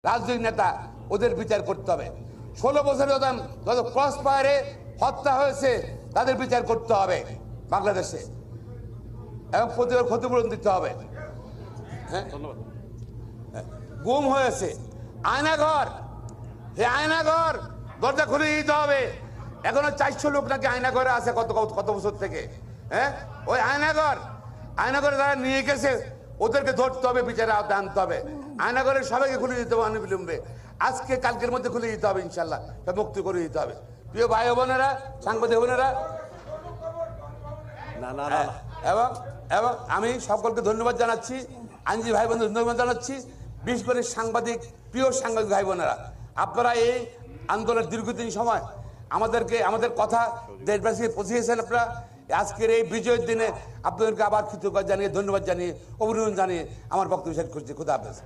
রাজনৈতিক নেতা, ওদের বিচার করতে হবে। 16 বছরে যত ক্রস ফায়ারে হত্যা হয়েছে তাদের বিচার করতে হবে বাংলাদেশে, এবং প্রতিবার ক্ষতিপূরণ দিতে হবে। হ্যাঁ, গুম হয়েছে আয়নাঘর, এই আয়নাঘর দরজা খুলে দিতে হবে। এখনো 400 লোক নাকি আয়নাঘরে আছে কত বছর থেকে। হ্যাঁ, ওই আয়নাঘরে যারা নিয়ে গেছে ওদেরকে ধরতে হবে, বিচারে আওতায় আনতে হবে। আয়নাঘরের সবাইকে খুলে দিতে হবে অনবিলম্বে, আজকে কালকের মধ্যে খুলে দিতে হবে, ইনশাল্লাহ সব মুক্তি করে দিতে হবে। প্রিয় ভাই বোনেরা, সাংবাদিক বোনেরা, এবং এবং আমি সকলকে ধন্যবাদ জানাচ্ছি, আইনজীবী ভাই বোনদের ধন্যবাদ জানাচ্ছি, বিশেষ করে প্রিয় সাংবাদিক ভাই বোনেরা, আপনারা এই আন্দোলনের দীর্ঘদিন সময় আমাদের কথা দেশবাসীকে পৌঁছিয়েছেন। আপনারা আজকের এই বিজয়ের দিনে আপনাদেরকে আবার কৃতজ্ঞতা জানিয়ে, ধন্যবাদ জানিয়ে, অভিনন্দন জানিয়ে আমার বক্তব্য শেষ করছি। খুদা হাফেজ।